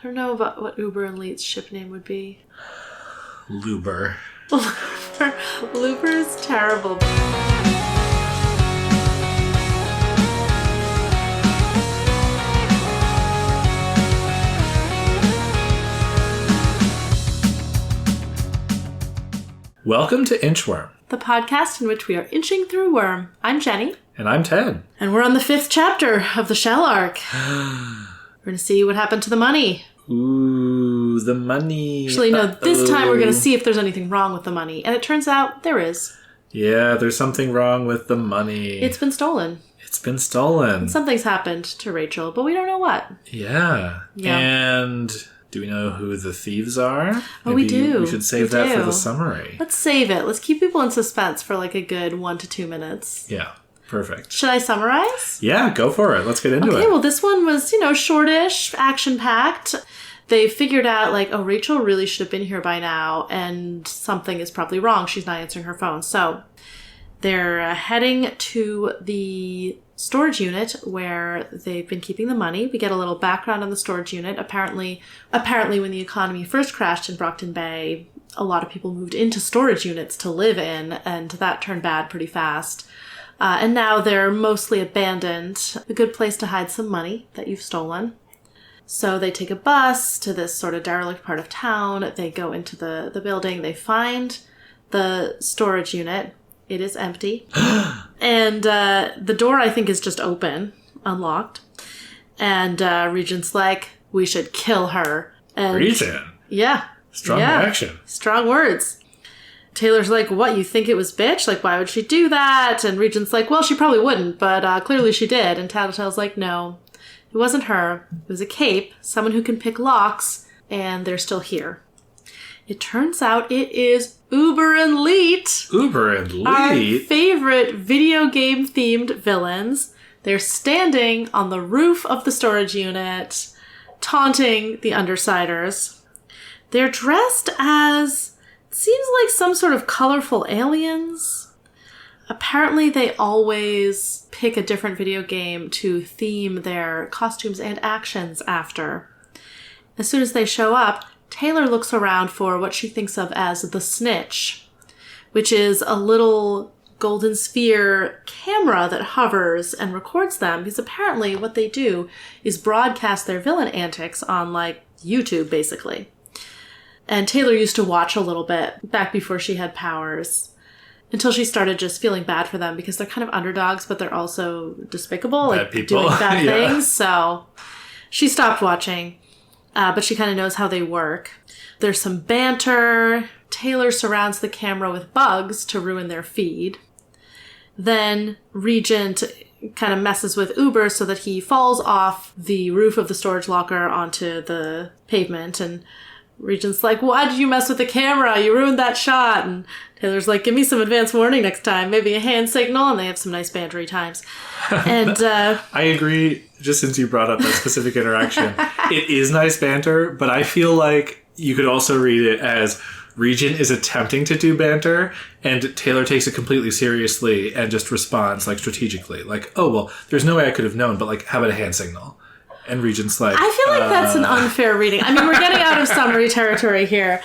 I don't know about what Uber and Leet's ship name would be. Luber. Luber is terrible. Welcome to Inchworm, the podcast in which we are inching through worm. I'm Jenny. and I'm Ted. And we're on the 5th chapter of the Shell arc. We're going to see what happened to the money. Ooh, the money. Actually, no, this time we're going to see if there's anything wrong with the money. And it turns out there is. Yeah, there's something wrong with the money. It's been stolen. It's been stolen. And something's happened to Rachel, but we don't know what. Yeah. And do we know who the thieves are? Oh, we do. We should save that for the summary. Let's save it. Let's keep people in suspense for like a good 1 to 2 minutes. Yeah, perfect. Should I summarize? Yeah, go for it. Let's get into it. Okay, well, this one was, shortish, action-packed. They figured out, Rachel really should have been here by now, and something is probably wrong. She's not answering her phone. So they're heading to the storage unit where they've been keeping the money. We get a little background on the storage unit. Apparently when the economy first crashed in Brockton Bay, a lot of people moved into storage units to live in, and that turned bad pretty fast. And now they're mostly abandoned. A good place to hide some money that you've stolen. So they take a bus to this sort of derelict part of town. They go into the building. They find the storage unit. It is empty. And the door, I think, is just open, unlocked. And Regent's like, we should kill her. And Regent? Yeah. Strong reaction. Strong words. Taylor's like, what, you think it was bitch? Like, why would she do that? And Regent's like, well, she probably wouldn't, but clearly she did. And Tattletale's like, no, it wasn't her. It was a cape, someone who can pick locks, and they're still here. It turns out it is Uber and Leet. Uber and Leet? Our favorite video game-themed villains. They're standing on the roof of the storage unit, taunting the Undersiders. They're dressed as, seems like some sort of colorful aliens. Apparently they always pick a different video game to theme their costumes and actions after. As soon as they show up, Taylor looks around for what she thinks of as the snitch, which is a little golden sphere camera that hovers and records them, because apparently what they do is broadcast their villain antics on, YouTube, basically. And Taylor used to watch a little bit back before she had powers, until she started just feeling bad for them, because they're kind of underdogs, but they're also despicable, bad people. Doing bad things. So she stopped watching. But she kind of knows how they work. There's some banter. Taylor surrounds the camera with bugs to ruin their feed. Then Regent kind of messes with Uber so that he falls off the roof of the storage locker onto the pavement. And Regent's like, why did you mess with the camera? You ruined that shot. And Taylor's like, give me some advance warning next time. Maybe a hand signal. And they have some nice bantery times. And I agree, just since you brought up that specific interaction. It is nice banter, but I feel like you could also read it as Regent is attempting to do banter, and Taylor takes it completely seriously and just responds, strategically. Oh, well, there's no way I could have known, but, how about a hand signal? And Regent's like, I feel like that's an unfair reading. I mean, we're getting out of summary territory here.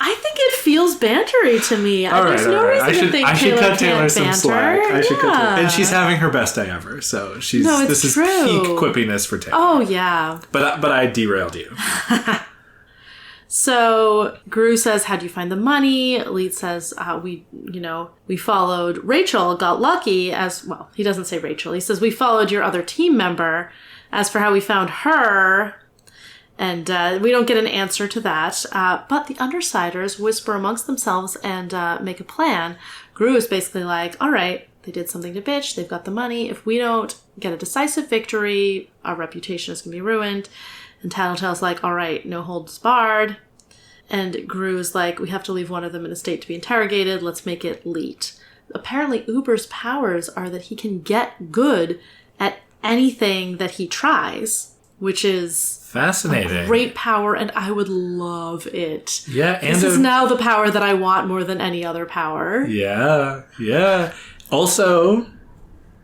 I think it feels bantery to me. There's no reason to think Taylor cut Taylor can't some banter. slack. I should cut Taylor. And she's having her best day ever, so this is true. peak quippiness for Taylor. Oh, yeah. But I derailed you. So Gru says, how'd you find the money? Leet says, we followed Rachel, got lucky he doesn't say Rachel. He says, we followed your other team member. As for how we found her, and we don't get an answer to that. But the Undersiders whisper amongst themselves and make a plan. Gru is basically like, all right, they did something to bitch. They've got the money. If we don't get a decisive victory, our reputation is going to be ruined. And Tattletale's like, all right, no holds barred. And Gru is like, we have to leave one of them in a state to be interrogated. Let's make it Leet. Apparently, Uber's powers are that he can get good at anything that he tries, which is fascinating. A great power, and I would love it. Yeah, and this is now the power that I want more than any other power. Yeah. Also,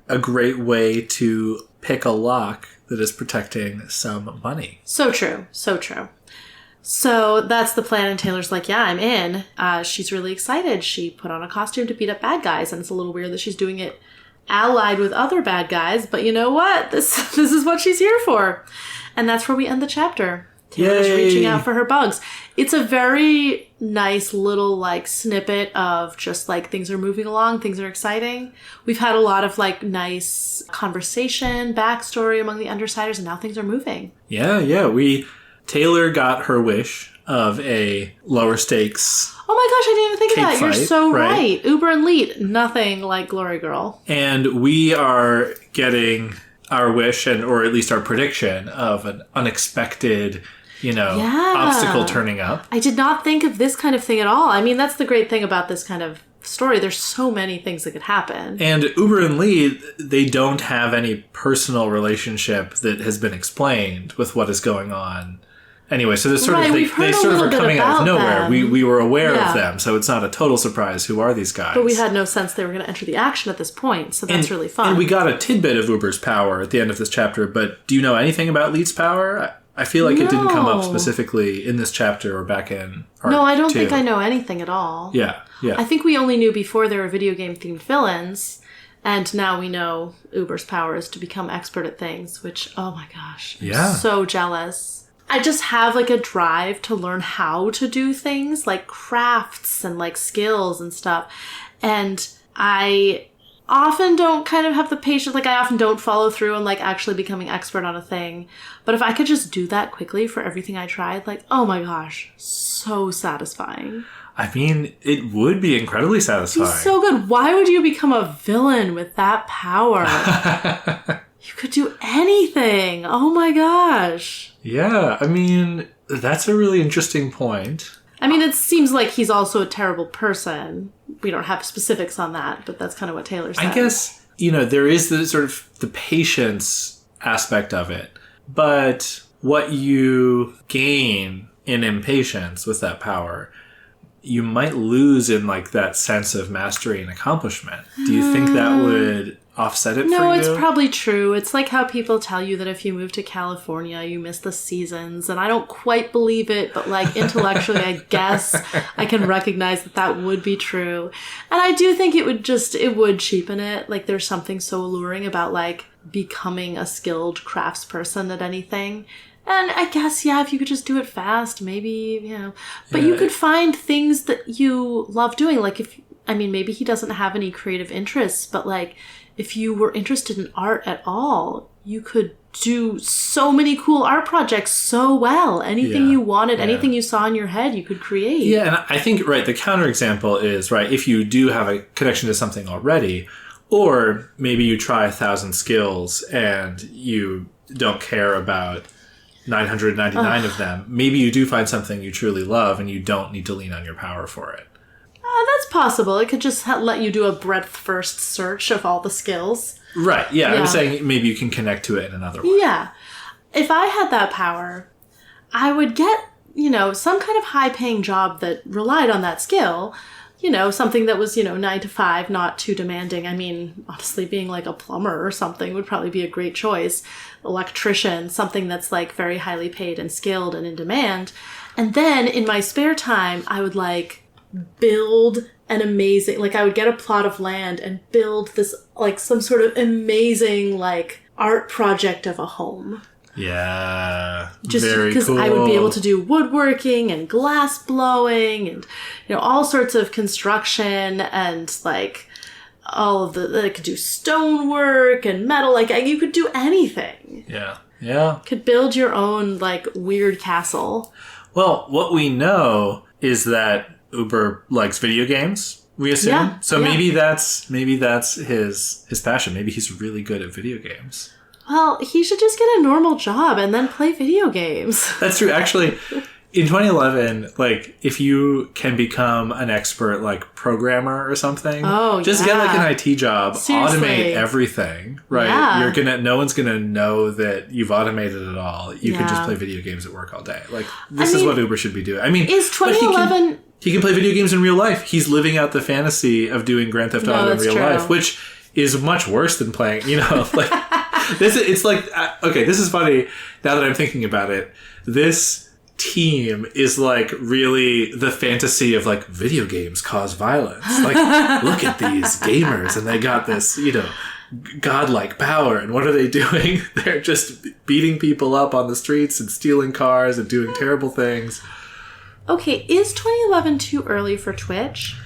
a great way to pick a lock that is protecting some money. So true. So true. So that's the plan, and Taylor's like, yeah, I'm in. She's really excited. She put on a costume to beat up bad guys, and it's a little weird that she's doing it allied with other bad guys, but you know what? This is what she's here for. And that's where we end the chapter. Taylor's reaching out for her bugs. It's a very nice little, like, snippet of just, like, things are moving along, things are exciting. We've had a lot of, like, nice conversation, backstory among the Undersiders, and now things are moving. Yeah. Taylor got her wish of a lower stakes. Oh my gosh, I didn't even think of that. You're so right. right. Uber and Leet, nothing like Glory Girl. And we are getting our wish, or at least our prediction, of an unexpected, obstacle turning up. I did not think of this kind of thing at all. I mean, that's the great thing about this kind of story. There's so many things that could happen. And Uber and Leet, they don't have any personal relationship that has been explained with what is going on. Anyway, so this sort of they sort of are coming out of nowhere. We were aware of them, so it's not a total surprise. Who are these guys? But we had no sense they were going to enter the action at this point, so that's really fun. And we got a tidbit of Uber's power at the end of this chapter, but do you know anything about Leet's power? I feel like it didn't come up specifically in this chapter or back in Arc No, I don't 2. think I know anything at all. Yeah. I think we only knew before there were video game-themed villains, and now we know Uber's power is to become expert at things, which, oh my gosh, I'm so jealous. I just have, like, a drive to learn how to do things, like crafts and, like, skills and stuff. And I often don't kind of have the patience, like, I often don't follow through on, like, actually becoming expert on a thing. But if I could just do that quickly for everything I tried, like, oh my gosh, so satisfying. I mean, it would be incredibly satisfying. It's so good. Why would you become a villain with that power? You could do anything. Oh my gosh. Yeah, I mean, that's a really interesting point. I mean, it seems like he's also a terrible person. We don't have specifics on that, but that's kind of what Taylor said. I guess, there is the sort of the patience aspect of it. But what you gain in impatience with that power, you might lose in, like, that sense of mastery and accomplishment. Do you think that would offset it for you? No, it's probably true. It's like how people tell you that if you move to California, you miss the seasons. And I don't quite believe it, but, like, intellectually, I guess I can recognize that would be true. And I do think it would cheapen it. Like, there's something so alluring about, like, becoming a skilled craftsperson at anything. And I guess, if you could just do it fast, maybe, But you could find things that you love doing. Like, maybe he doesn't have any creative interests, but, like, if you were interested in art at all, you could do so many cool art projects so well. Anything you wanted, anything you saw in your head, you could create. Yeah, and I think, the counterexample is, if you do have a connection to something already, or maybe you try 1,000 skills and you don't care about 999 of them, maybe you do find something you truly love and you don't need to lean on your power for it. That's possible. It could just let you do a breadth-first search of all the skills. Right, yeah. I'm saying maybe you can connect to it in another way. Yeah. If I had that power, I would get, some kind of high-paying job that relied on that skill. Something that was, 9 to 5, not too demanding. I mean, honestly, being like a plumber or something would probably be a great choice. Electrician, something that's, like, very highly paid and skilled and in demand. And then in my spare time, I would, like, build an amazing, like, I would get a plot of land and build this, like, some sort of amazing, like, art project of a home. Yeah, just very because cool. I would be able to do woodworking and glass blowing and, all sorts of construction and, like, all of I could do stonework and metal. Like, you could do anything. Yeah. Could build your own, like, weird castle. Well, what we know is that Uber likes video games, we assume. Yeah, so maybe that's his passion. Maybe he's really good at video games. Well, he should just get a normal job and then play video games. That's true. Actually, in 2011, like, if you can become an expert, like, programmer or something, just get, like, an IT job, Seriously. automate everything, right? Yeah. No one's gonna know that you've automated it all. You can just play video games at work all day. Like, this is what Uber should be doing. I mean, is 2011... He can play video games in real life. He's living out the fantasy of doing Grand Theft Auto in real life, which is much worse than playing, like... It's like, okay, this is funny now that I'm thinking about it. This team is like really the fantasy of like video games cause violence. Like, look at these gamers and they got this, godlike power. And what are they doing? They're just beating people up on the streets and stealing cars and doing terrible things. Okay, is 2011 too early for Twitch?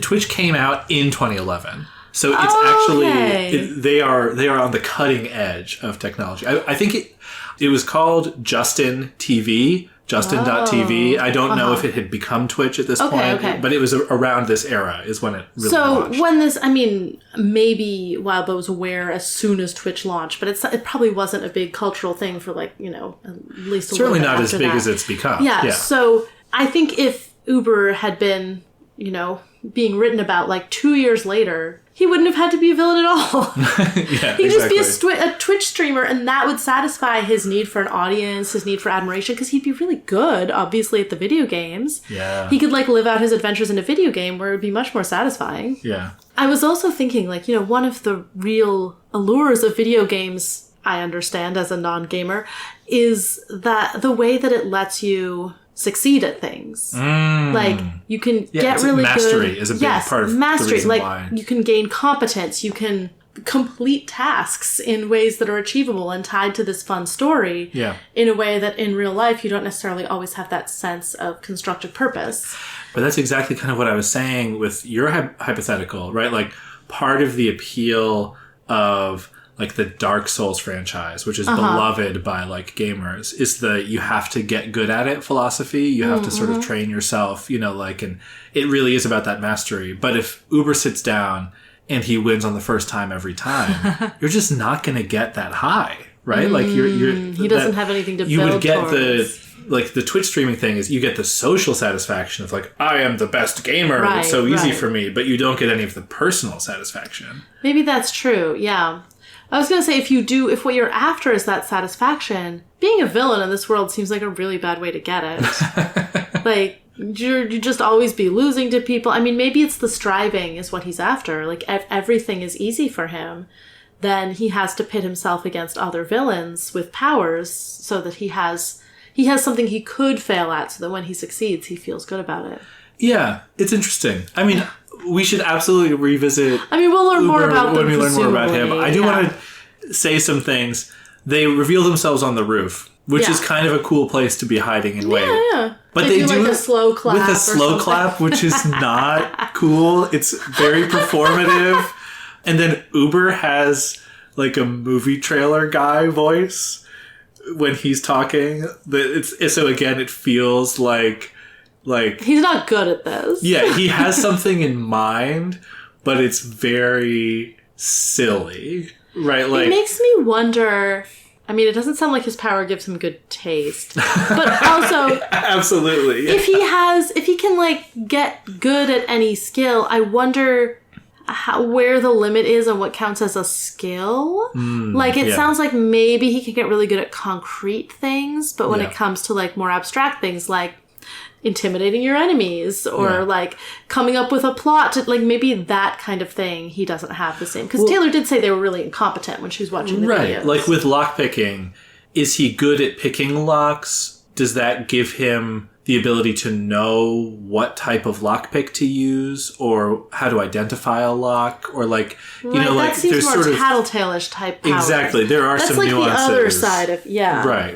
Twitch came out in 2011. So it's actually, they are on the cutting edge of technology. I think it was called Justin TV, Justin.tv. I don't know if it had become Twitch at this point, but it was around this era is when it really launched. So when this, I mean, maybe Wildbow was aware as soon as Twitch launched, but it probably wasn't a big cultural thing for like, at least a certainly little bit not as big that. as it's become. Yeah, so I think if Uber had been, being written about like 2 years later, he wouldn't have had to be a villain at all. He'd just be a Twitch streamer, and that would satisfy his need for an audience, his need for admiration, because he'd be really good, obviously, at the video games. Yeah. He could like live out his adventures in a video game where it would be much more satisfying. Yeah. I was also thinking, like, one of the real allures of video games, I understand as a non-gamer, is that the way that it lets you succeed at things. Like, you can get really mastery good. Is a big part of the reason like, why. You can gain competence. You can complete tasks in ways that are achievable and tied to this fun story in a way that in real life you don't necessarily always have that sense of constructive purpose. But that's exactly kind of what I was saying with your hypothetical, right? Like, part of the appeal of like the Dark Souls franchise, which is beloved by like gamers, is the you have to get good at it philosophy. You have to sort of train yourself, and it really is about that mastery. But if Uber sits down and he wins on the first time every time, you're just not going to get that high, right? Like he doesn't have anything to build would get towards. the Twitch streaming thing is you get the social satisfaction of like, I am the best gamer. Right, it's so easy for me, but you don't get any of the personal satisfaction. Maybe that's true. Yeah. I was going to say, if what you're after is that satisfaction, being a villain in this world seems like a really bad way to get it. Like, you just always be losing to people. I mean, maybe it's the striving is what he's after. Like, if everything is easy for him, then he has to pit himself against other villains with powers so that he has something he could fail at, so that when he succeeds, he feels good about it. Yeah, it's interesting. I mean, we should absolutely revisit. I mean, we'll learn Uber more about them when we learn more about him. I do want to say some things. They reveal themselves on the roof, which is kind of a cool place to be hiding and wait. Yeah. But they do like it a slow clap with a slow clap, which is not cool. It's very performative. And then Uber has like a movie trailer guy voice when he's talking. So again, it feels like he's not good at this. Yeah, he has something in mind, but it's very silly, right? Like, it makes me wonder. I mean, it doesn't sound like his power gives him good taste, but also absolutely, yeah. if he can like get good at any skill, I wonder where the limit is on what counts as a skill. It sounds like maybe he can get really good at concrete things, but when it comes to like more abstract things like intimidating your enemies or like coming up with a plot to, like, maybe that kind of thing he doesn't have the same, because Taylor did say they were really incompetent when she was watching the videos. Like with lockpicking, is he good at picking locks? Does that give him the ability to know what type of lockpick to use or how to identify a lock, or like, that seems there's more sort of tattletale-ish type power. Exactly. There are some nuances. That's like the other side of,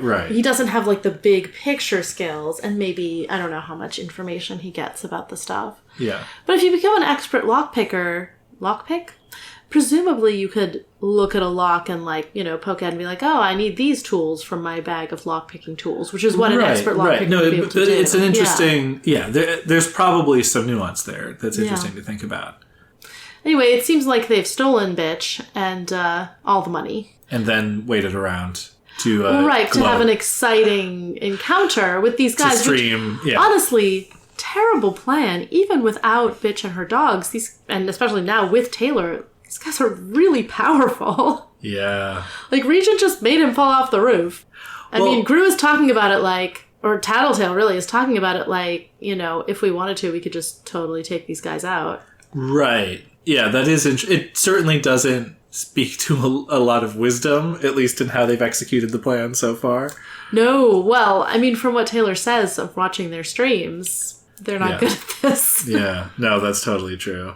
Right. He doesn't have like the big picture skills, and maybe, I don't know how much information he gets about the stuff. Yeah. But if you become an expert lockpick? Presumably you could look at a lock and like, poke at it and be like, oh, I need these tools from my bag of lockpicking tools, which is what an expert lockpicker would be able to do. It's an interesting, there's probably some nuance there that's interesting to think about. Anyway, it seems like they've stolen Bitch and all the money. And then waited around to to have an exciting encounter with these guys. To stream, honestly, terrible plan. Even without Bitch and her dogs, and especially now with Taylor, these guys are really powerful. Yeah. Like, Regent just made him fall off the roof. I mean, Gru is talking about it like, or Tattletale really is talking about it like, if we wanted to, we could just totally take these guys out. Right. Yeah, that is it certainly doesn't speak to a lot of wisdom, at least in how they've executed the plan so far. No, well, I mean, from what Taylor says of watching their streams, they're not good at this. Yeah, no, that's totally true.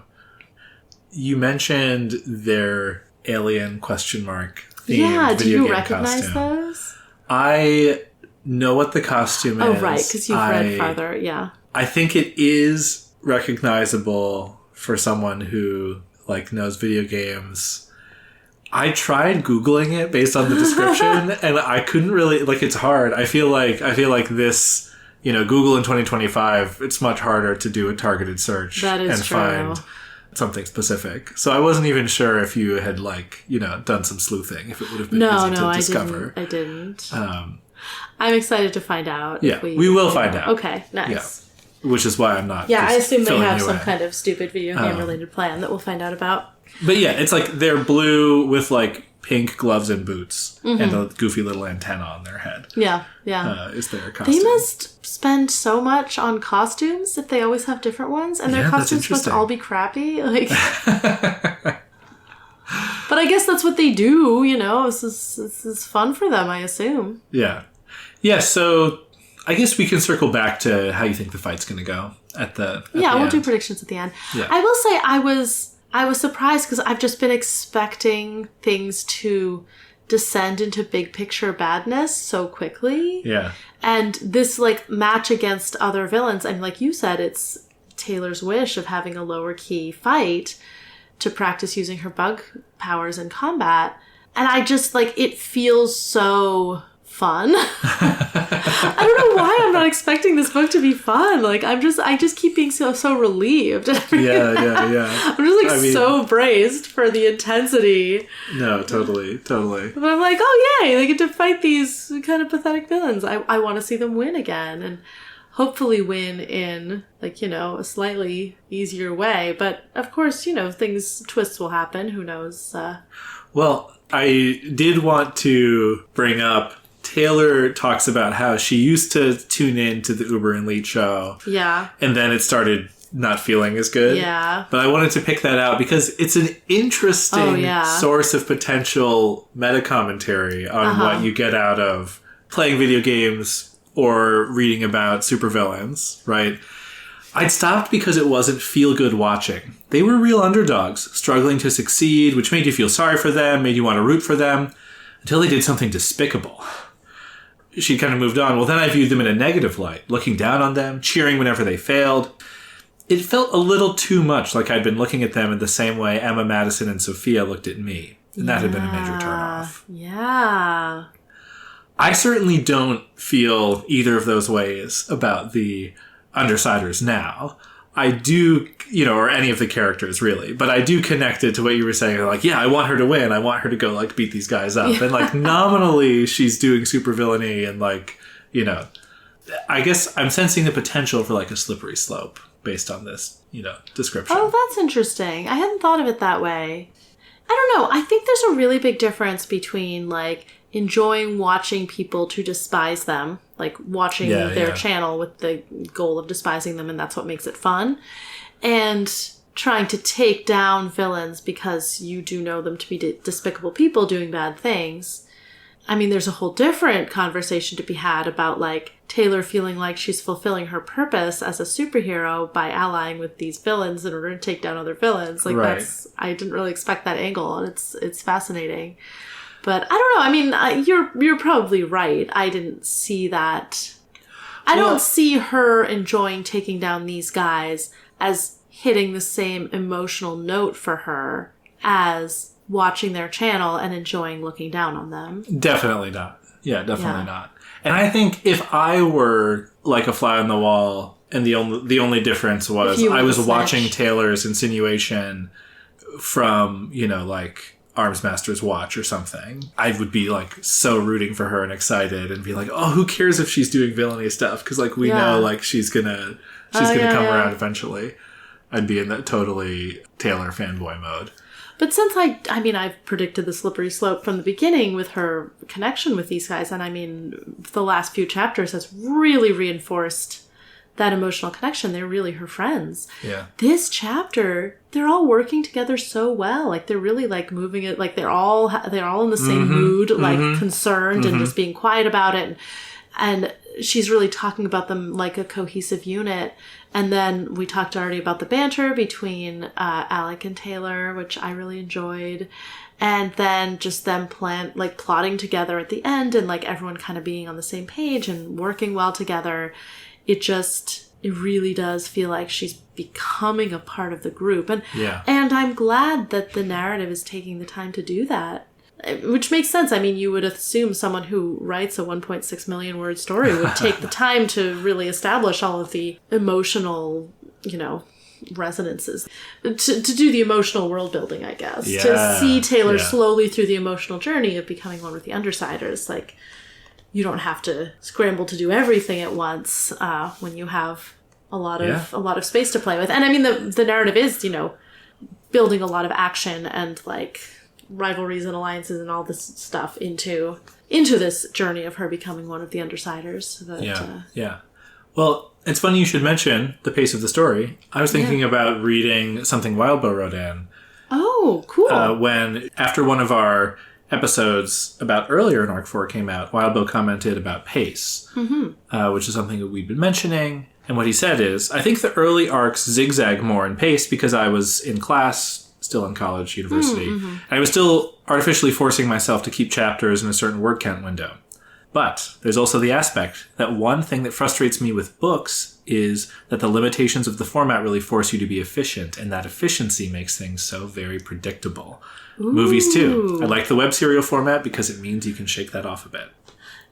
You mentioned their alien question mark themed do you video game recognize costume. Those? I know what the costume is. Oh, right, because you've read farther, yeah. I think it is recognizable for someone who, like, knows video games. I tried Googling it based on the description, and I couldn't really, like, it's hard. I feel like this, you know, Google in 2025, it's much harder to do a targeted search and find something specific. So I wasn't even sure if you had, like, you know, done some sleuthing, if it would have been easy to discover. I didn't. I'm excited to find out. Yeah, we will find out. Okay, nice. Yeah. Which is why I'm not. Yeah, I assume they have some kind of stupid video game related plan that we'll find out about. But yeah, it's like they're blue with like pink gloves and boots and a goofy little antenna on their head. Yeah. Is their costume. They must spend so much on costumes if they always have different ones, and their costumes supposed to all be crappy. Like, but I guess that's what they do. You know, this is fun for them, I assume. Yeah. So I guess we can circle back to how you think the fight's going to go at the we'll do predictions at the end. Yeah. I will say I was surprised because I've just been expecting things to descend into big picture badness so quickly. Yeah. And this like match against other villains, and like you said, it's Taylor's wish of having a lower key fight to practice using her bug powers in combat. And I just like, it feels so fun. I don't know why I'm not expecting this book to be fun. Like I just keep being so relieved. Yeah. I'm just so braced for the intensity. No, totally. But I'm like, oh yay, they get to fight these kind of pathetic villains. I want to see them win again, and hopefully win in, like, you know, a slightly easier way. But of course, you know, twists will happen. Who knows? Well, I did want to bring up, Taylor talks about how she used to tune in to the Uber and Leet show. Yeah. And then it started not feeling as good. Yeah. But I wanted to pick that out because it's an interesting source of potential meta commentary on what you get out of playing video games or reading about supervillains, right? I'd stopped because it wasn't feel-good watching. They were real underdogs, struggling to succeed, which made you feel sorry for them, made you want to root for them, until they did something despicable. She kind of moved on. Well, then I viewed them in a negative light, looking down on them, cheering whenever they failed. It felt a little too much like I'd been looking at them in the same way Emma, Madison, and Sophia looked at me. And that had been a major turnoff. Yeah. I certainly don't feel either of those ways about the Undersiders now. I do, you know, or any of the characters really, but I do connect it to what you were saying. Like, yeah, I want her to win. I want her to go, like, beat these guys up. Yeah. And, like, nominally she's doing super villainy and, like, you know, I guess I'm sensing the potential for, like, a slippery slope based on this, you know, description. Oh, that's interesting. I hadn't thought of it that way. I don't know. I think there's a really big difference between, like, enjoying watching people to despise them, like watching their channel with the goal of despising them, and that's what makes it fun, and trying to take down villains because you do know them to be despicable people doing bad things. I mean, there's a whole different conversation to be had about, like, Taylor feeling like she's fulfilling her purpose as a superhero by allying with these villains in order to take down other villains. Like, I didn't really expect that angle, and it's fascinating. But I don't know. I mean, you're probably right. I didn't see that. I don't see her enjoying taking down these guys as hitting the same emotional note for her as watching their channel and enjoying looking down on them. Definitely not. Yeah, definitely not. And I think if I were like a fly on the wall, and the only difference was I was watching Taylor's insinuation from, you know, like, Arms Master's watch or something, I would be, like, so rooting for her and excited and be like, oh, who cares if she's doing villainy stuff? Because, like, we know, like, she's gonna come around eventually. I'd be in that totally Taylor fanboy mode. But since I've predicted the slippery slope from the beginning with her connection with these guys, and I mean, the last few chapters has really reinforced that emotional connection. They're really her friends. Yeah. This chapter, they're all working together so well. Like, they're really, like, moving it. Like, they're all in the same mood, like, concerned and just being quiet about it. And she's really talking about them like a cohesive unit. And then we talked already about the banter between Alec and Taylor, which I really enjoyed. And then just them plotting together at the end and, like, everyone kind of being on the same page and working well together. It really does feel like she's becoming a part of the group. And I'm glad that the narrative is taking the time to do that. Which makes sense. I mean, you would assume someone who writes a 1.6 million word story would take the time to really establish all of the emotional, resonances. To do the emotional world building, I guess. Yeah. To see Taylor slowly through the emotional journey of becoming one with the Undersiders. Like, you don't have to scramble to do everything at once when you have a lot of space to play with. And I mean, the narrative is, building a lot of action and, like, rivalries and alliances and all this stuff into this journey of her becoming one of the Undersiders. Well, it's funny you should mention the pace of the story. I was thinking about reading something Wildbow wrote in. Oh, cool. When, after one of our episodes about earlier in Arc 4 came out, Wildbow commented about pace, which is something that we've been mentioning. And what he said is, I think the early arcs zigzag more in pace because I was in class, still in college, university, and I was still artificially forcing myself to keep chapters in a certain word count window. But there's also the aspect that one thing that frustrates me with books is that the limitations of the format really force you to be efficient, and that efficiency makes things so very predictable. Ooh. Movies, too. I like the web serial format because it means you can shake that off a bit.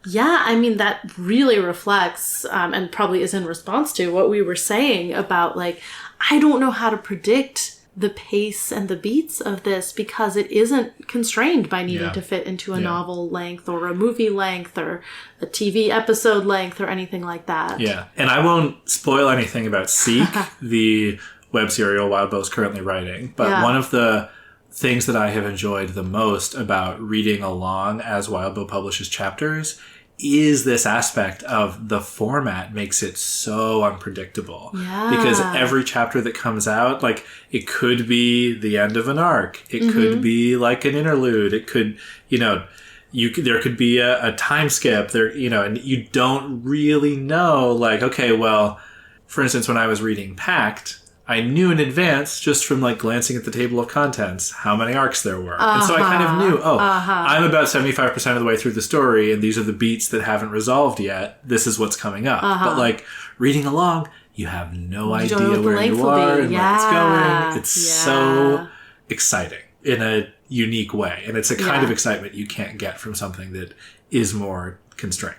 Yeah, I mean, that really reflects, and probably is in response to what we were saying about, like, I don't know how to predict the pace and the beats of this because it isn't constrained by needing to fit into a novel length or a movie length or a TV episode length or anything like that. Yeah, and I won't spoil anything about Seek, the web serial Wildbow's currently writing, but one of the things that I have enjoyed the most about reading along as Wildbow publishes chapters is this aspect of the format makes it so unpredictable. Yeah. Because every chapter that comes out, like, it could be the end of an arc. It could be like an interlude. It could, there could be a time skip there, and you don't really know, like, okay, well, for instance, when I was reading Pact, I knew in advance, just from, like, glancing at the table of contents, how many arcs there were. And so I kind of knew, I'm about 75% of the way through the story, and these are the beats that haven't resolved yet. This is what's coming up. But, like, reading along, you have no idea where you are and where it's going. It's so exciting in a unique way. And it's a kind of excitement you can't get from something that is more constrained.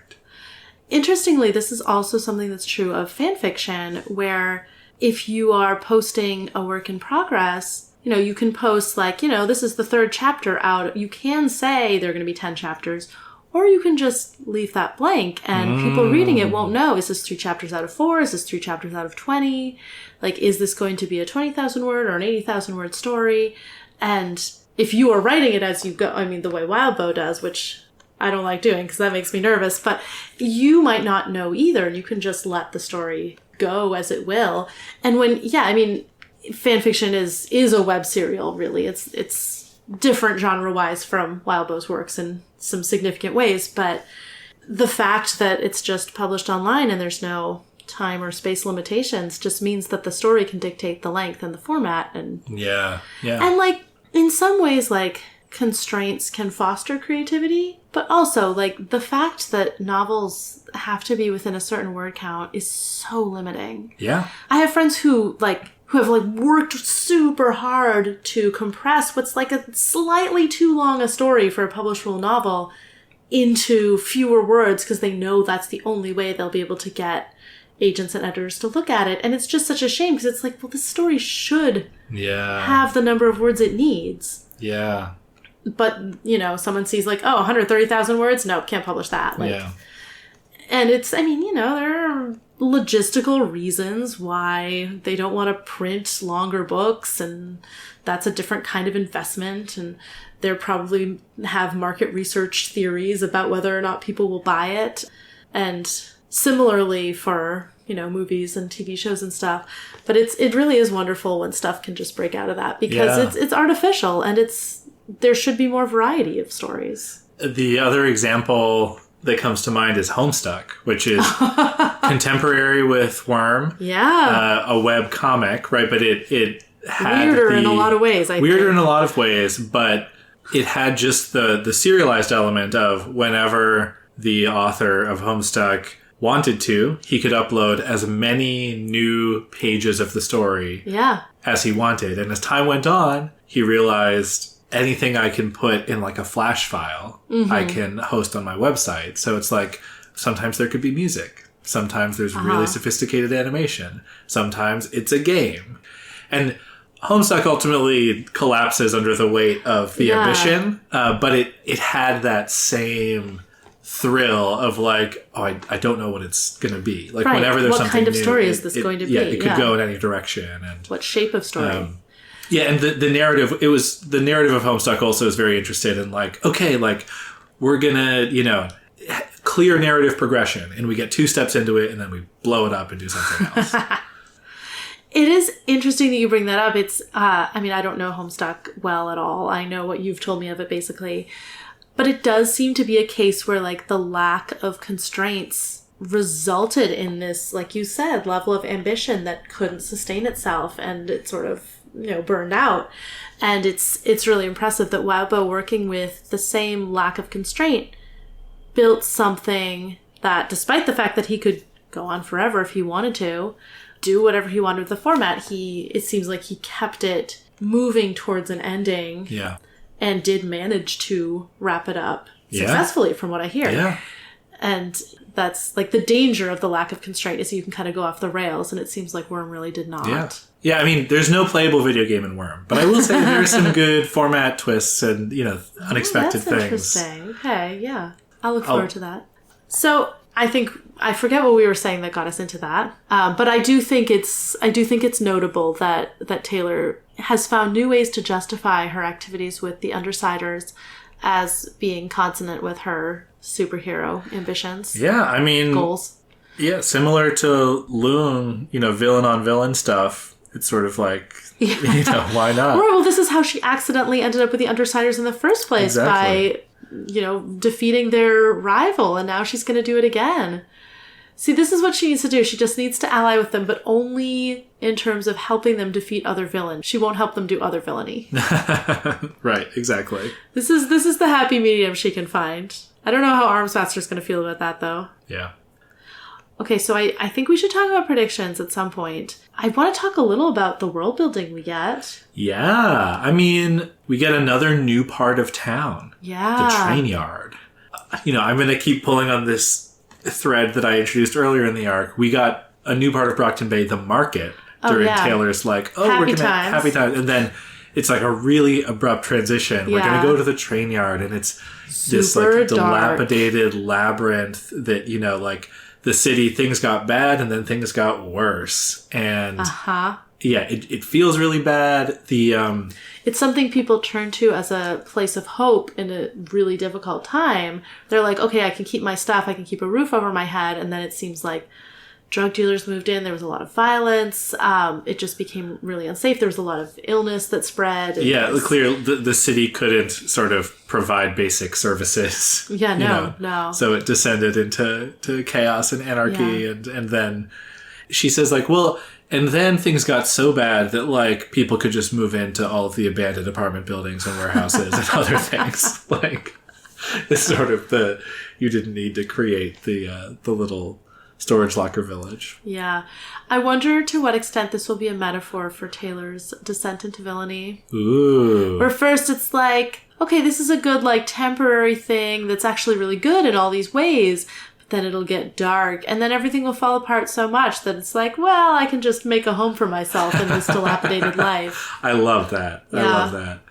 Interestingly, this is also something that's true of fan fiction, where if you are posting a work in progress, you can post, like, this is the 3rd chapter out. You can say there are going to be 10 chapters, or you can just leave that blank and people reading it won't know. Is this 3 chapters out of 4? Is this 3 chapters out of 20? Like, is this going to be a 20,000 word or an 80,000 word story? And if you are writing it as you go, I mean, the way Wildbow does, which I don't like doing because that makes me nervous, but you might not know either. You can just let the story go as it will. And when, fan fiction is a web serial, really. It's different genre-wise from Wildbow's works in some significant ways, but the fact that it's just published online and there's no time or space limitations just means that the story can dictate the length and the format. And and, like, in some ways, like, constraints can foster creativity, but also, like, the fact that novels have to be within a certain word count is so limiting. Yeah. I have friends who have worked super hard to compress what's like a slightly too long a story for a publishable novel into fewer words because they know that's the only way they'll be able to get agents and editors to look at it. And it's just such a shame because it's like, well, this story should have the number of words it needs. Yeah. But, someone sees, like, 130,000 words? Nope, can't publish that. And it's, there are logistical reasons why they don't want to print longer books, and that's a different kind of investment, and they probably have market research theories about whether or not people will buy it. And similarly for movies and TV shows and stuff. But it really is wonderful when stuff can just break out of that, because it's artificial, and there should be more variety of stories. The other example that comes to mind is Homestuck, which is contemporary with Worm. Yeah. A web comic, right? But it had weirder in a lot of ways, I think. Weirder in a lot of ways, but it had just the serialized element of whenever the author of Homestuck wanted to, he could upload as many new pages of the story as he wanted. And as time went on, he realized anything I can put in like a Flash file, I can host on my website. So it's like, sometimes there could be music. Sometimes there's really sophisticated animation. Sometimes it's a game. And Homestuck ultimately collapses under the weight of the ambition, but it had that same thrill of like, I don't know what it's going to be. Like whenever there's something new. What kind of story is this going to be? Yeah, it could go in any direction. And what shape of story? And the narrative, the narrative of Homestuck also is very interested in like, okay, like we're going to, clear narrative progression, and we get 2 steps into it and then we blow it up and do something else. It is interesting that you bring that up. It's, I don't know Homestuck well at all. I know what you've told me of it basically. But it does seem to be a case where like the lack of constraints resulted in this, like you said, level of ambition that couldn't sustain itself, and it sort of, burned out. And it's really impressive that Wildbow, working with the same lack of constraint, built something that, despite the fact that he could go on forever if he wanted to, do whatever he wanted with the format, it seems like he kept it moving towards an ending. Yeah. And did manage to wrap it up successfully, from what I hear. Yeah. And that's like the danger of the lack of constraint, is you can kind of go off the rails, and it seems like Worm really did not. Yeah, there's no playable video game in Worm, but I will say there's some good format twists and, unexpected things. Interesting. Okay, yeah. I'll look forward to that. So I forget what we were saying that got us into that, but I do think it's notable that Taylor has found new ways to justify her activities with the Undersiders as being consonant with her superhero ambitions. Yeah, goals. Yeah, similar to Loon, villain on villain stuff. It's sort of like, why not? Well, this is how she accidentally ended up with the Undersiders in the first place, by defeating their rival, and now she's going to do it again. See, this is what she needs to do. She just needs to ally with them, but only in terms of helping them defeat other villains. She won't help them do other villainy. Right, exactly. This is the happy medium she can find. I don't know how Armsmaster's going to feel about that, though. Yeah. Okay, so I think we should talk about predictions at some point. I want to talk a little about the world building we get. Yeah, we get another new part of town. Yeah. The train yard. I'm going to keep pulling on this thread that I introduced earlier in the arc. We got a new part of Brockton Bay, the market, during Taylor's like, we're going to happy times. And then it's like a really abrupt transition. We're going to go to the train yard, and it's this like dilapidated labyrinth that, like the city, things got bad and then things got worse. And it feels really bad. It's something people turn to as a place of hope in a really difficult time. They're like, okay, I can keep my stuff, I can keep a roof over my head. And then it seems like drug dealers moved in. There was a lot of violence. It just became really unsafe. There was a lot of illness that spread. Yeah, the city couldn't sort of provide basic services. Yeah, no. So it descended into chaos and anarchy. And then she says like, well... And then things got so bad that, like, people could just move into all of the abandoned apartment buildings and warehouses and other things. Like, it's sort of you didn't need to create the little storage locker village. Yeah. I wonder to what extent this will be a metaphor for Taylor's descent into villainy. Ooh. Where first it's like, okay, this is a good, like, temporary thing that's actually really good in all these ways. Then it'll get dark, and then everything will fall apart so much that it's like, well, I can just make a home for myself in this dilapidated life. I love that. Yeah. I love that.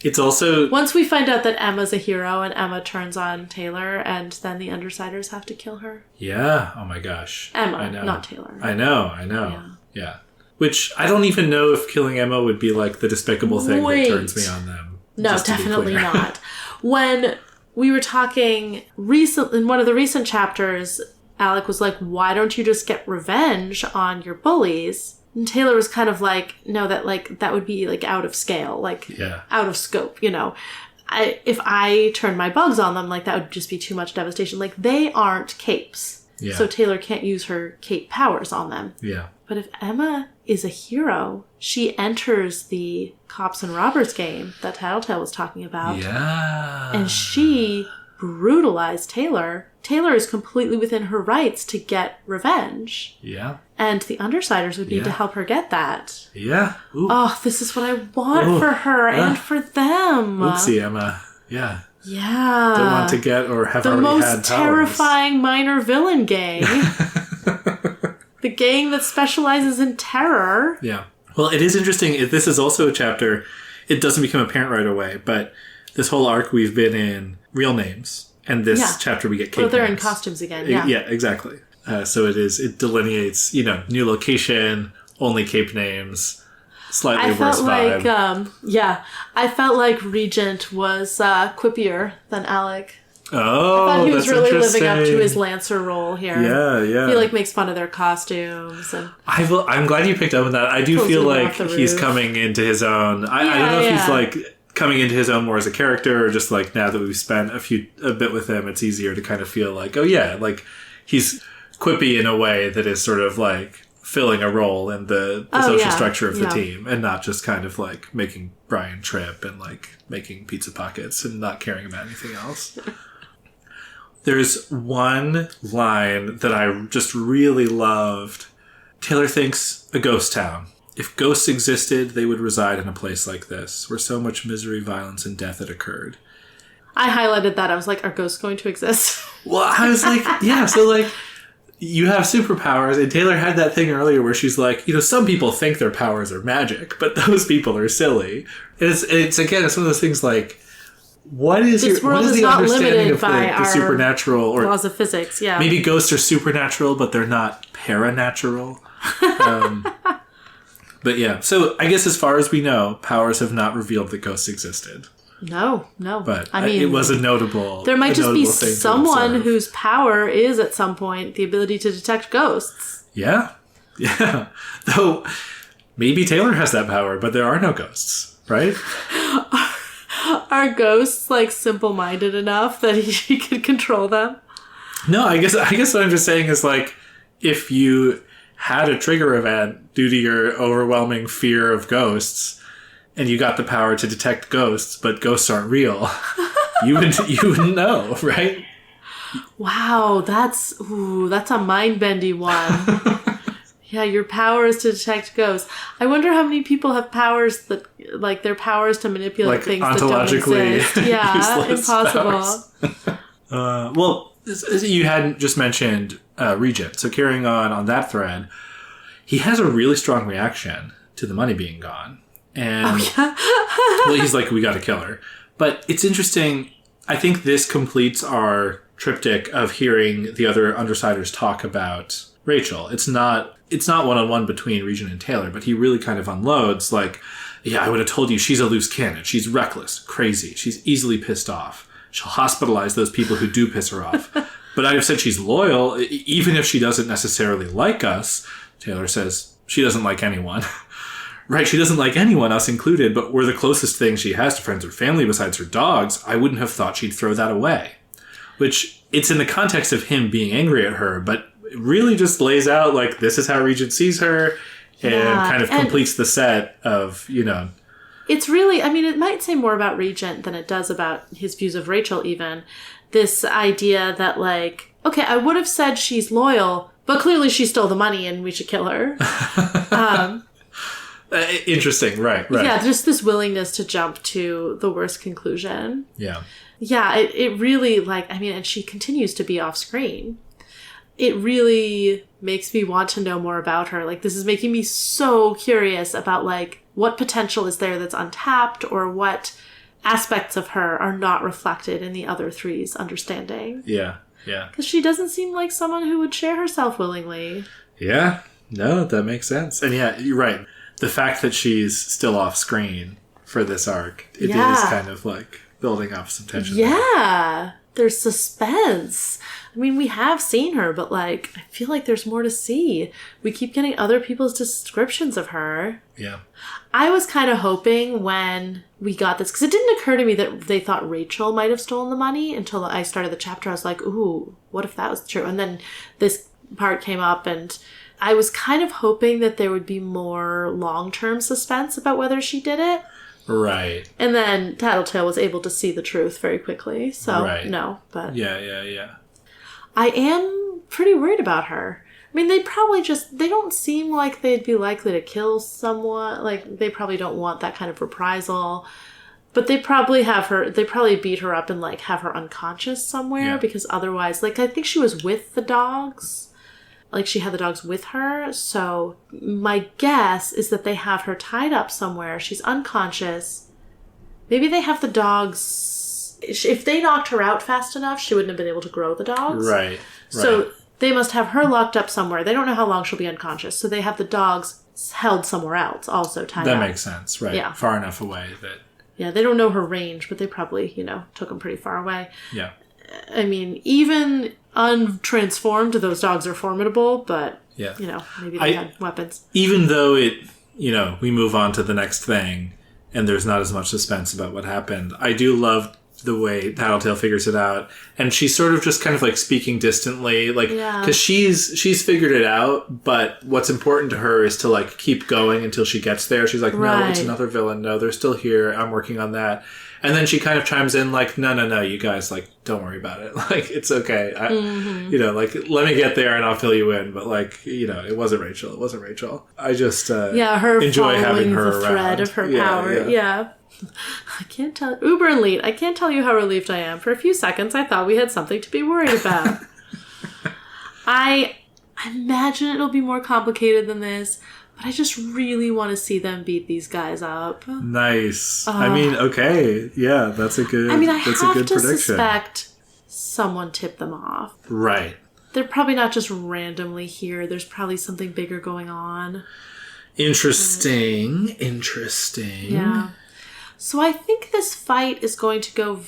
It's also... Once we find out that Emma's a hero and Emma turns on Taylor, and then the Undersiders have to kill her. Yeah. Oh my gosh. Emma, I know. not Taylor. I know. Yeah. Which, I don't even know if killing Emma would be like the despicable thing that turns me on them. No, definitely not. When... We were talking in one of the recent chapters, Alec was like, why don't you just get revenge on your bullies? And Taylor was kind of like, no, that would be like out of scale, like out of scope, you know. If I turned my bugs on them, like that would just be too much devastation. Like they aren't capes. Yeah. So Taylor can't use her cape powers on them. Yeah. But if Emma is a hero, she enters the cops and robbers game that Tattletale was talking about. Yeah. And she brutalized Taylor. Taylor is completely within her rights to get revenge. Yeah. And the Undersiders would need to help her get that. Yeah. Ooh. Oh, this is what I want for her and for them. Oopsie, Emma. Yeah. Yeah. Don't want to get or have already had powers. The most terrifying minor villain gang. The gang that specializes in terror. Yeah. Well, it is interesting. This is also a chapter. It doesn't become apparent right away, but this whole arc we've been in real names. And this chapter we get cape names. They're in costumes again. Yeah. Yeah, exactly. So it delineates, new location, only cape names, slightly worse vibe. I felt like Regent was quippier than Alec. Oh, I thought he was really living up to his Lancer role here. Yeah. He makes fun of their costumes. And I'm glad you picked up on that. I do feel like he's coming into his own. I don't know if he's coming into his own more as a character, or just now that we've spent a bit with him, it's easier to kind of feel like, oh yeah, he's quippy in a way that is sort of filling a role in the social structure of the team, and not just kind of making Brian trip and making pizza pockets and not caring about anything else. There's one line that I just really loved. Taylor thinks a ghost town. If ghosts existed, they would reside in a place like this, where so much misery, violence, and death had occurred. I highlighted that. I was like, are ghosts going to exist? Well, I was like, yeah, so you have superpowers, and Taylor had that thing earlier where she's like, some people think their powers are magic, but those people are silly. And it's again, it's one of those things what is the understanding of the supernatural or laws of physics? Yeah, maybe ghosts are supernatural, but they're not paranatural. But yeah, so I guess as far as we know, powers have not revealed that ghosts existed. No. But I mean, it was a notable. There might just be someone whose power is at some point the ability to detect ghosts. Yeah. Though maybe Taylor has that power, but there are no ghosts, right? Are ghosts simple-minded enough that he could control them? No, I guess what I'm just saying is if you had a trigger event due to your overwhelming fear of ghosts, and you got the power to detect ghosts, but ghosts aren't real, you wouldn't know, right? Wow, that's a mind-bendy one. Yeah, your power is to detect ghosts. I wonder how many people have powers that, their powers to manipulate things that don't exist. Yeah, impossible. Well, you hadn't just mentioned Regent. So carrying on that thread, he has a really strong reaction to the money being gone. And well, he's like, we got to kill her. But it's interesting. I think this completes our triptych of hearing the other Undersiders talk about Rachel. It's not one-on-one between Regent and Taylor, but he really kind of unloads yeah, I would have told you she's a loose cannon. She's reckless, crazy. She's easily pissed off. She'll hospitalize those people who do piss her off. But I'd have said she's loyal, even if she doesn't necessarily like us. Taylor says she doesn't like anyone. Right, she doesn't like anyone, us included, but we're the closest thing she has to friends or family besides her dogs. I wouldn't have thought she'd throw that away. Which, it's in the context of him being angry at her, but it really just lays out this is how Regent sees her, and kind of completes the set of, It's really, it might say more about Regent than it does about his views of Rachel even. This idea that okay, I would have said she's loyal, but clearly she stole the money and we should kill her. Interesting, right. Yeah, just this willingness to jump to the worst conclusion. Yeah. Yeah, it really, and she continues to be off screen. It really makes me want to know more about her. This is making me so curious about, what potential is there that's untapped, or what aspects of her are not reflected in the other three's understanding. Yeah. Because she doesn't seem like someone who would share herself willingly. Yeah. No, that makes sense. And yeah, you're right. The fact that she's still off screen for this arc, it is kind of building up some tension. Yeah. there's suspense. I mean, we have seen her, but, like, I feel like there's more to see. We keep getting other people's descriptions of her. Yeah. I was kind of hoping when we got this, because it didn't occur to me that they thought Rachel might have stolen the money until I started the chapter. I was like, ooh, what if that was true? And then this part came up, and I was kind of hoping that there would be more long-term suspense about whether she did it. Right. And then Tattletale was able to see the truth very quickly. So, no, but... Yeah. I am pretty worried about her. I mean, they don't seem like they'd be likely to kill someone. Like, they probably don't want that kind of reprisal. But they probably beat her up and, like, have her unconscious somewhere. Because otherwise, like, I think she was with the dogs. Like, she had the dogs with her. So my guess is that they have her tied up somewhere. She's unconscious. Maybe they have the dogs... If they knocked her out fast enough, she wouldn't have been able to grow the dogs. Right. So they must have her locked up somewhere. They don't know how long she'll be unconscious. So they have the dogs held somewhere else, also tied up. That makes sense, right. Yeah. Far enough away that... Yeah, they don't know her range, but they probably, took them pretty far away. Yeah. I mean, even untransformed, those dogs are formidable, but, maybe they had weapons. Even though we move on to the next thing, and there's not as much suspense about what happened, I do love the way Tattletale figures it out, and she's sort of just kind of like speaking distantly, like, because she's figured it out, but what's important to her is to like keep going until she gets there. She's like, no, it's another villain. No, they're still here. I'm working on that. And then she kind of chimes in like, no, you guys, like, don't worry about it. Like, it's okay. Like, let me get there and I'll fill you in. But like, it wasn't Rachel. I just her enjoy having her the around. thread of her power. Yeah. I can't tell. Uber and Leet, I can't tell you how relieved I am. For a few seconds, I thought we had something to be worried about. I imagine it'll be more complicated than this, but I just really want to see them beat these guys up. Nice. I mean, okay. Yeah, that's a good I have to prediction. Suspect someone tipped them off. Right. They're probably not just randomly here. There's probably something bigger going on. Interesting. Yeah. So I think this fight is going to go...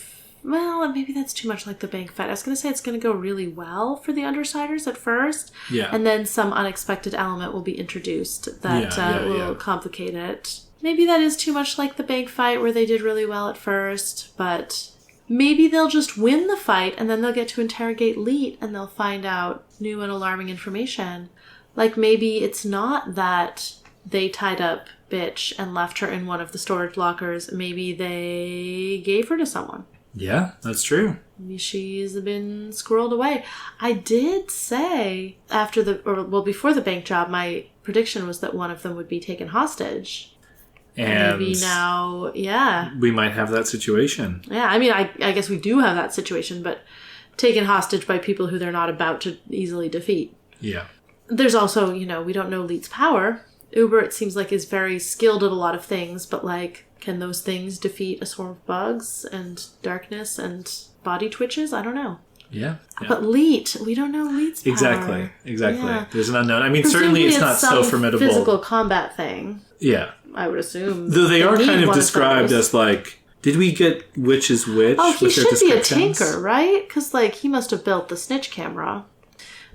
Well, maybe that's too much like the bank fight. I was going to say it's going to go really well for the Undersiders at first. Yeah. And then some unexpected element will be introduced that will complicate it. Maybe that is too much like the bank fight where they did really well at first. But maybe they'll just win the fight and then they'll get to interrogate Leet and they'll find out new and alarming information. Like maybe it's not that they tied up Bitch and left her in one of the storage lockers. Maybe they gave her to someone. Yeah, that's true. Maybe she's been squirreled away. I did say before the bank job, my prediction was that one of them would be taken hostage. And maybe now, we might have that situation. Yeah, I mean, I guess we do have that situation, but taken hostage by people who they're not about to easily defeat. Yeah. There's also, we don't know Leet's power. Uber, it seems like, is very skilled at a lot of things, but, like, can those things defeat a swarm of bugs and darkness and body twitches? I don't know. Yeah. But Leet, we don't know Leet's power. Exactly. Yeah. There's an unknown. I mean, certainly it's not so formidable. Physical combat thing. Yeah. I would assume. Though they are kind of described as, like, did we get which is which? Oh, he should be a tinker, right? Because, like, he must have built the snitch camera.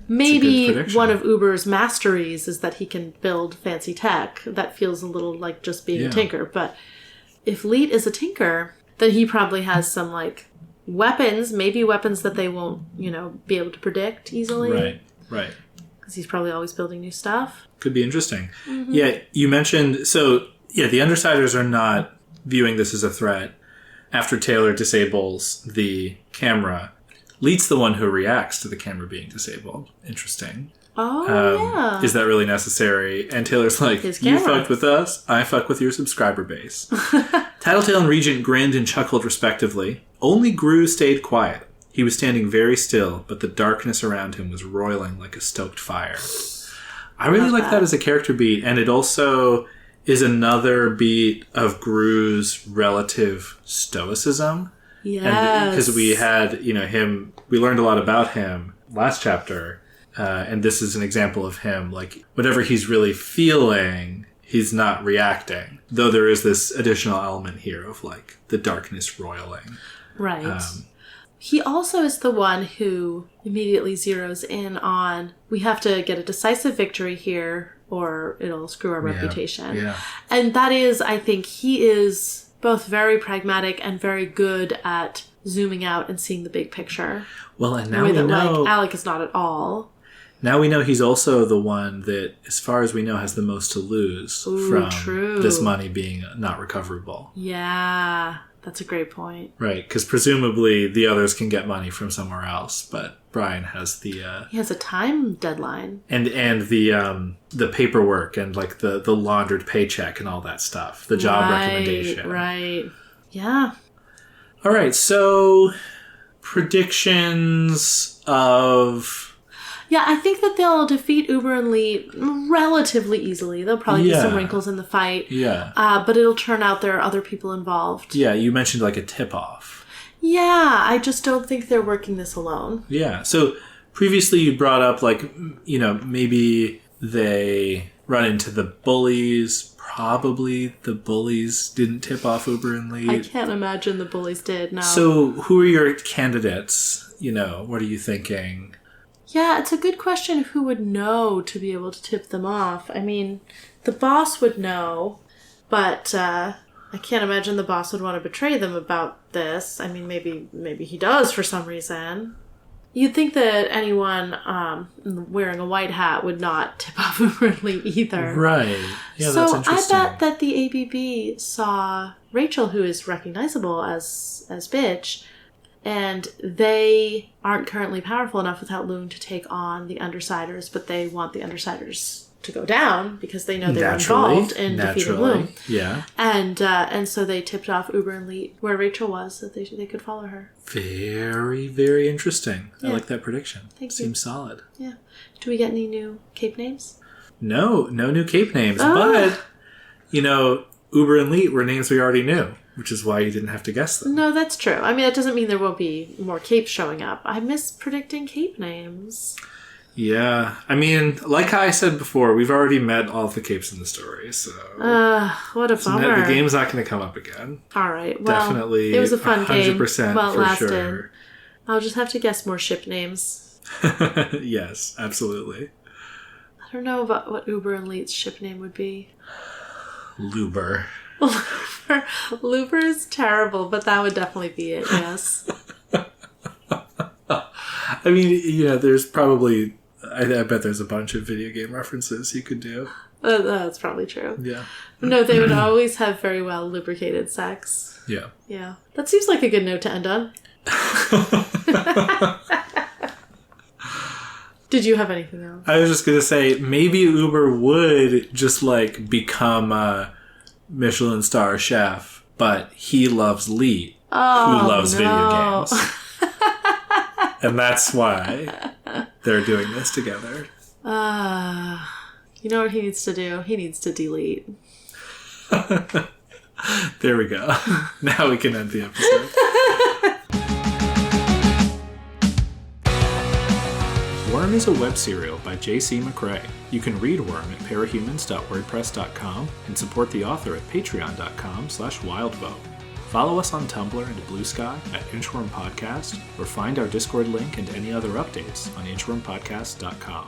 Maybe one of Uber's masteries is that he can build fancy tech. That feels a little like just being a tinker. But if Leet is a tinker, then he probably has some, like, weapons. Maybe weapons that they won't, be able to predict easily. Right. Because he's probably always building new stuff. Could be interesting. Mm-hmm. Yeah, you mentioned... So, yeah, the Undersiders are not viewing this as a threat. After Taylor disables the camera... Leet's the one who reacts to the camera being disabled. Interesting. Oh, Is that really necessary? And Taylor's like, you fucked with us, I fuck with your subscriber base. Tattletale and Regent grinned and chuckled respectively. Only Gru stayed quiet. He was standing very still, but the darkness around him was roiling like a stoked fire. I really like that as a character beat, and it also is another beat of Gru's relative stoicism. Yes. Because we had, we learned a lot about him last chapter, and this is an example of him, like, whatever he's really feeling, he's not reacting. Though there is this additional element here of, like, the darkness roiling. Right. He also is the one who immediately zeroes in on, we have to get a decisive victory here or it'll screw our reputation. Yeah. And that is, I think, he is both very pragmatic and very good at zooming out and seeing the big picture. Well, and now we know... like, Alec is not at all. Now we know he's also the one that, as far as we know, has the most to lose from this money being not recoverable. Yeah, that's a great point. Right, because presumably the others can get money from somewhere else, but Brian has the... he has a time deadline. And the paperwork and like the laundered paycheck and all that stuff. The job recommendation. Right. Yeah. All right, so predictions of... Yeah, I think that they'll defeat Uber and Leet relatively easily. There'll probably be some wrinkles in the fight. Yeah. But it'll turn out there are other people involved. Yeah, you mentioned like a tip-off. Yeah, I just don't think they're working this alone. Yeah, so previously you brought up like, you know, maybe they run into the bullies. Probably the bullies didn't tip off Uber and Leet. I can't imagine the bullies did, no. So who are your candidates? You know, what are you thinking? Yeah, it's a good question who would know to be able to tip them off. I mean, the boss would know, but I can't imagine the boss would want to betray them about this. I mean, maybe he does for some reason. You'd think that anyone wearing a white hat would not tip off Uber and Leet either. Right. Yeah, so that's interesting. I bet that the ABB saw Rachel, who is recognizable as Bitch, and they aren't currently powerful enough without Loon to take on the Undersiders, but they want the Undersiders to go down because they know they were involved in defeating Loon. Yeah. And so they tipped off Uber and Leet where Rachel was, so they could follow her. Very, very interesting. Yeah. I like that prediction. Thank you. Seems solid. Yeah. Do we get any new cape names? No new cape names, but, you know, Uber and Leet were names we already knew, which is why you didn't have to guess them. No, that's true. I mean, that doesn't mean there won't be more capes showing up. I miss predicting cape names. Yeah. I mean, like I said before, we've already met all the capes in the story, so... what a bummer. The game's not going to come up again. All right. Well, definitely, it was a fun game. 100% Well, it for lasted. sure. I'll just have to guess more ship names. Yes, absolutely. I don't know about what Uber and Leet's ship name would be. Luber. Luber is terrible, but that would definitely be it, yes. I mean, you know, there's probably... I bet there's a bunch of video game references you could do. That's probably true. Yeah. No, they would always have very well lubricated sex. Yeah. Yeah. That seems like a good note to end on. Did you have anything else? I was just going to say, maybe Uber would just, like, become a Michelin star chef, but he loves Leet, who loves video games. And that's why they're doing this together. You know what he needs to do? He needs to delete. There we go. Now we can end the episode. Worm is a web serial by J.C. McCrae. You can read Worm at parahumans.wordpress.com and support the author at patreon.com/wildbow. Follow us on Tumblr and Blue Sky at Inchworm Podcast, or find our Discord link and any other updates on inchwormpodcast.com.